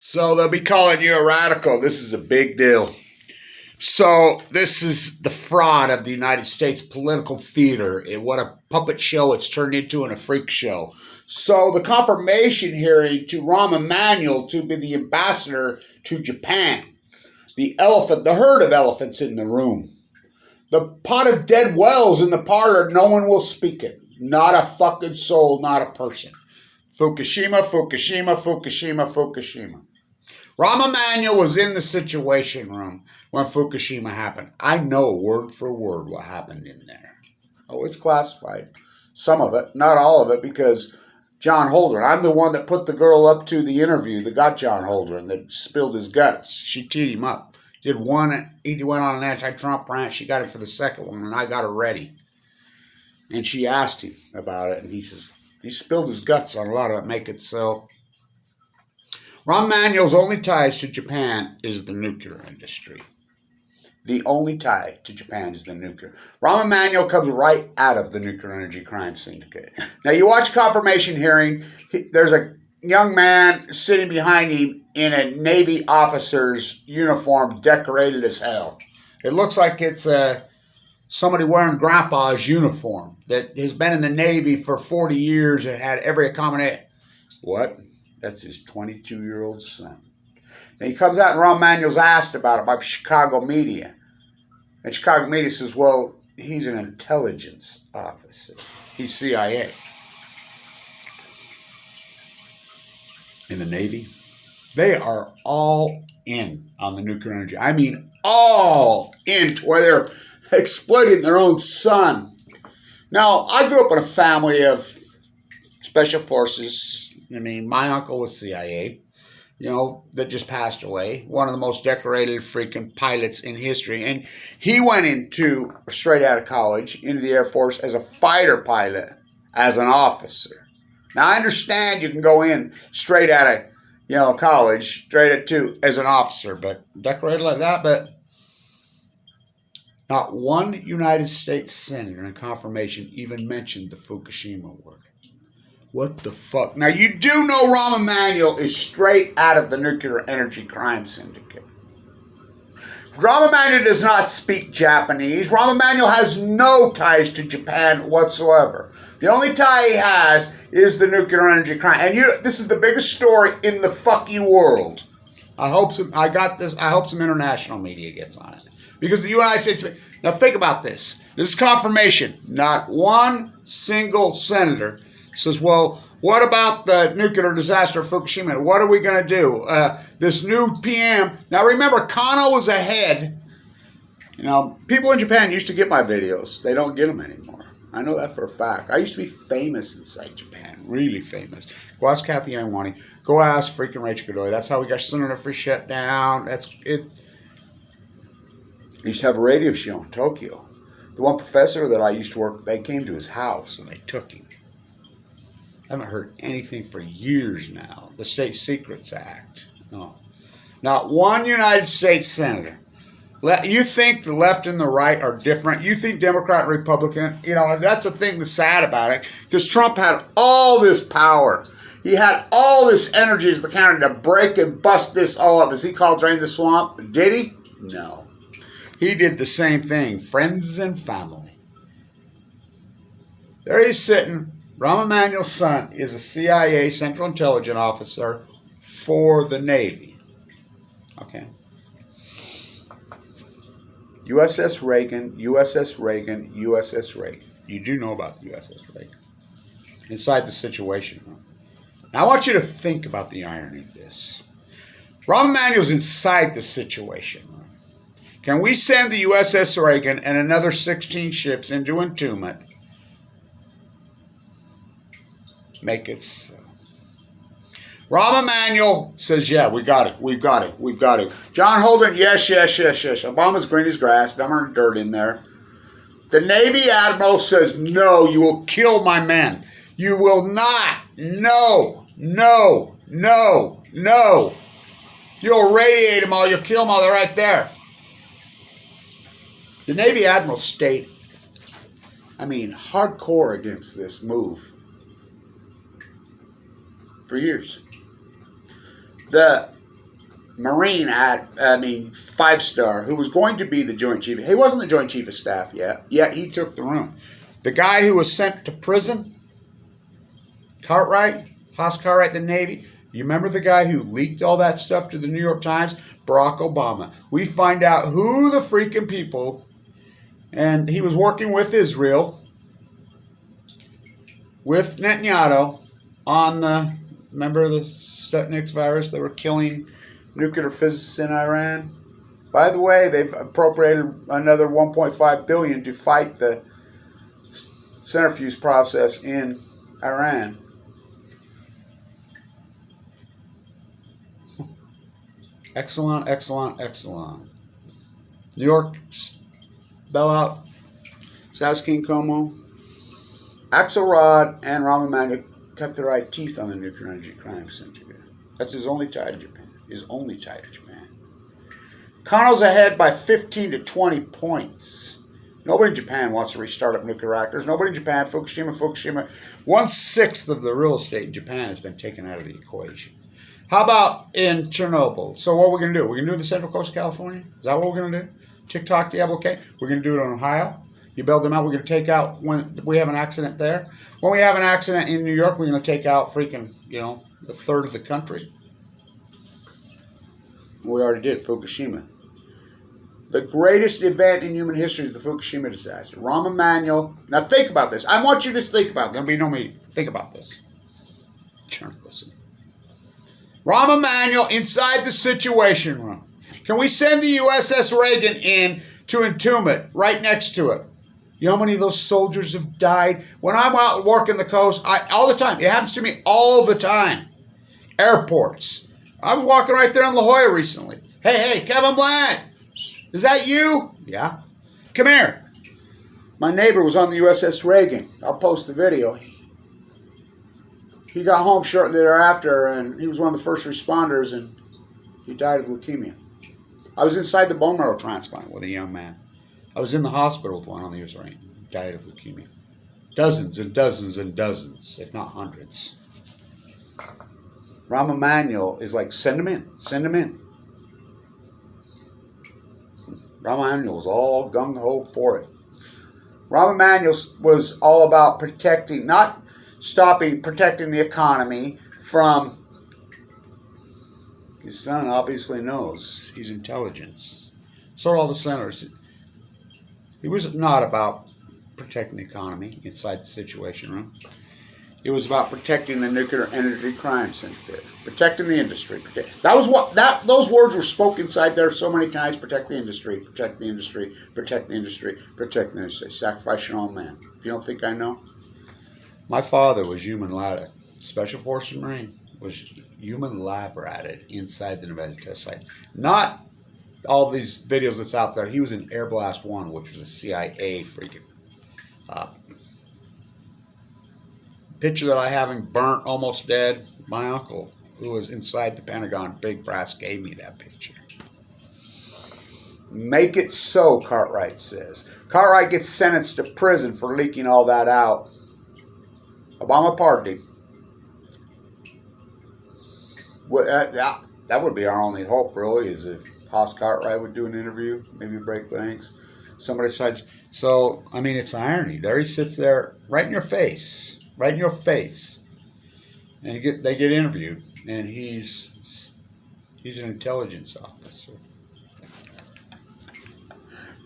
So they'll be calling you a radical. This is a big deal. So this is the fraud of the United States political theater. What a puppet show it's turned into and a freak show. So the confirmation hearing to Rahm Emanuel to be the ambassador to Japan. The elephant, the herd of elephants in the room. The pot of dead wells in the parlor, no one will speak it. Not a fucking soul, not a person. Fukushima, Fukushima, Fukushima, Fukushima. Rahm Emanuel was in the Situation Room when Fukushima happened. I know word for word what happened in there. Oh, it's classified. Some of it, not all of it, because John Holdren, I'm the one that put the girl up to the interview that got John Holdren, that spilled his guts. She teed him up. He went on an anti-Trump rant. She got it for the second one, and I got her ready. And she asked him about it, and he says, he spilled his guts on a lot of it, make it so. Rahm Emanuel's only ties to Japan is the nuclear industry. The only tie to Japan is the nuclear. Rahm Emanuel comes right out of the nuclear energy crime syndicate. Now, you watch confirmation hearing, there's a young man sitting behind him in a Navy officer's uniform decorated as hell. It looks like it's somebody wearing grandpa's uniform that has been in the Navy for 40 years and had every accommodation. What? That's his 22-year-old son. Then he comes out and Rahm Emanuel's asked about it by Chicago media. And Chicago media says, well, he's an intelligence officer. He's CIA. In the Navy, they are all in on the nuclear energy. I mean, all in to where they're exploiting their own son. Now, I grew up in a family of special forces. I mean, my uncle was CIA, that just passed away. One of the most decorated freaking pilots in history. And he went straight out of college, into the Air Force as a fighter pilot, as an officer. Now, I understand you can go in straight out of, college, as an officer, but decorated like that. But not one United States senator in confirmation even mentioned the Fukushima word. What the fuck? Now, you do know Rahm Emanuel is straight out of the nuclear energy crime syndicate. Rahm Emanuel does not speak Japanese. Rahm Emanuel has no ties to Japan whatsoever. The only tie he has is the nuclear energy crime. And this is the biggest story in the fucking world. I hope some international media gets on it. Because the United States... Now, think about this. This is confirmation. Not one single senator says, well, what about the nuclear disaster of Fukushima? What are we going to do? This new PM. Now, remember, Kano was ahead. People in Japan used to get my videos. They don't get them anymore. I know that for a fact. I used to be famous inside Japan. Really famous. Go ask Kathy Anwani. Go ask freaking Rachel Godoy. That's how we got Senator Free shut down. That's it. I used to have a radio show in Tokyo. The one professor that I used to work with, they came to his house and they took him. I haven't heard anything for years now. The State Secrets Act. No. Not one United States senator. You think the left and the right are different? You think Democrat and Republican? That's the thing that's sad about it. Because Trump had all this power. He had all this energy as the counter to break and bust this all up. As he called Drain the Swamp. Did he? No. He did the same thing. Friends and family. There he's sitting. Rahm Emanuel's son is a CIA Central Intelligence Officer for the Navy. Okay. USS Reagan, USS Reagan, USS Reagan. You do know about the USS Reagan. Inside the Situation Room. Now I want you to think about the irony of this. Rahm Emanuel's inside the Situation Room. Can we send the USS Reagan and another 16 ships into entombment? Make it so. Rahm Emanuel says, yeah, we got it. We've got it. We've got it. John Holdren, yes. Obama's green as grass. Dumber dirt in there. The Navy Admiral says, no, you will kill my men. You will not. No. You'll radiate them all. You'll kill them all. They're right there. The Navy Admiral stayed, hardcore against this move for years. The Marine five-star, who was going to be the Joint Chief. He wasn't the Joint Chief of Staff yet he took the room. The guy who was sent to prison, Hoss Cartwright, the Navy. You remember the guy who leaked all that stuff to the New York Times? Barack Obama. We find out who the freaking people, and he was working with Israel, with Netanyahu, on the, remember the Sputnik virus? They were killing nuclear physicists in Iran. By the way, they've appropriated another $1.5 billion to fight the centrifuge process in Iran. Excellent. New York, bailout, South King Como, Axelrod, and Rahm Emanuel cut their eye teeth on the nuclear energy crime syndicate. That's his only tie to Japan. Kano's ahead by 15 to 20 points. Nobody in Japan wants to restart up nuclear reactors. Nobody in Japan, Fukushima. 1/6 of the real estate in Japan has been taken out of the equation. How about in Chernobyl? So what we're going to do? We're going to do the Central Coast of California? Is that what we're going to do? TikTok, Diablo K? We're going to do it in Ohio? You build them out. We're going to take out when we have an accident there. When we have an accident in New York, we're going to take out freaking, the third of the country. We already did, Fukushima. The greatest event in human history is the Fukushima disaster. Rahm Emanuel. Now think about this. I want you to think about this. There'll be no meeting. Think about this. Listen. Rahm Emanuel inside the Situation Room. Can we send the USS Reagan in to entomb it right next to it? You know how many of those soldiers have died? When I'm out working the coast, all the time. It happens to me all the time. Airports. I was walking right there in La Jolla recently. Hey, Kevin Black. Is that you? Yeah. Come here. My neighbor was on the USS Reagan. I'll post the video. He got home shortly thereafter, and he was one of the first responders, and he died of leukemia. I was inside the bone marrow transplant with a young man. I was in the hospital with one on the US Reagan. He died of leukemia. Dozens and dozens and dozens, if not hundreds. Rahm Emanuel is like, send him in. Rahm Emanuel was all gung-ho for it. Rahm Emanuel was all about protecting the economy from, his son obviously knows, he's intelligence. So are all the senators. He was not about protecting the economy inside the Situation Room. It was about protecting the nuclear energy crime syndicate, protecting the industry. Those words were spoken inside there so many times. Protect the industry, protect the industry, protect the industry, protect the industry. Sacrifice your own man. If you don't think I know, my father was human lab, Special Forces Marine, was human lab ratted inside the Nevada test site. Not all these videos that's out there. He was in Air Blast 1, which was a CIA freaking picture that I have him burnt, almost dead. My uncle, who was inside the Pentagon, big brass, gave me that picture. Make it so, Cartwright says. Cartwright gets sentenced to prison for leaking all that out. Obama pardoned him. That would be our only hope, really, is if Hoss Cartwright would do an interview, maybe break the links. Somebody decides. So, it's irony. There he sits there, right in your face. And they get interviewed, and he's an intelligence officer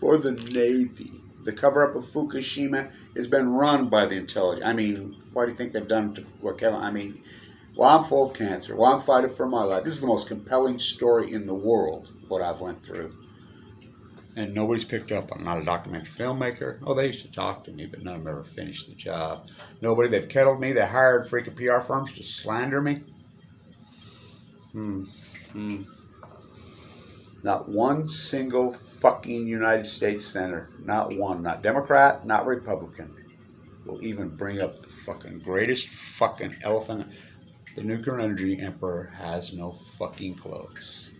for the Navy. The cover-up of Fukushima has been run by the intelligence. Why do you think they've done to Kevin? Well, I'm full of cancer. Well, I'm fighting for my life. This is the most compelling story in the world, what I've went through. And nobody's picked up on it. Not a documentary filmmaker. Oh, they used to talk to me, but none of them ever finished the job. Nobody. They've kettled me. They hired freaking PR firms to slander me. Not one single fucking United States senator, not one, not Democrat, not Republican, will even bring up the fucking greatest fucking elephant. The nuclear energy emperor has no fucking clothes.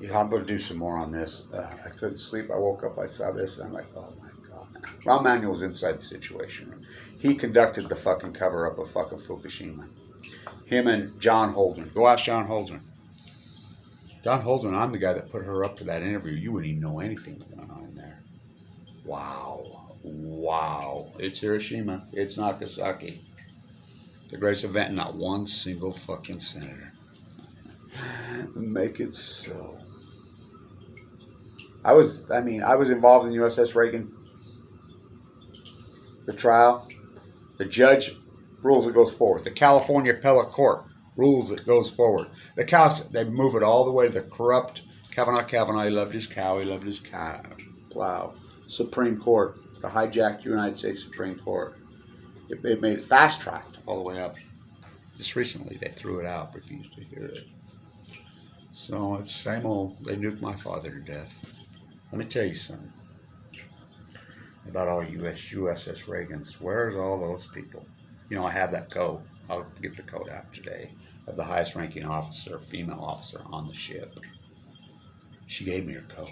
Yeah, I'm going to do some more on this. I couldn't sleep. I woke up, I saw this, and I'm like, oh my God. Rahm Emanuel was inside the Situation Room. He conducted the fucking cover-up of fucking Fukushima. Him and John Holdren. Go ask John Holdren. Don Holdren, I'm the guy that put her up to that interview. You wouldn't even know anything was going on in there. Wow. Wow. It's Hiroshima. It's Nagasaki. The greatest event, not one single fucking senator. Make it so. I was involved in USS Reagan. The trial. The judge rules it goes forward. The California Appellate Court rules it goes forward. They move it all the way to the corrupt Kavanaugh. He loved his cow. He loved his cow. Plow. Supreme Court. The hijacked United States Supreme Court. It made it fast-tracked all the way up. Just recently, they threw it out, refused to hear it. So it's the same old, they nuked my father to death. Let me tell you something about all USS Reagans. Where's all those people? You know, I have that code. I'll get the code out today of the highest ranking officer, female officer on the ship. She gave me her code.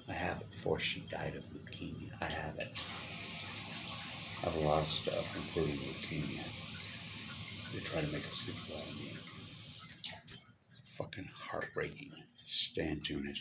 I have it before she died of leukemia. I have it. I have a lot of stuff, including leukemia. They try to make a super out of me. Fucking heartbreaking. Stand tuned.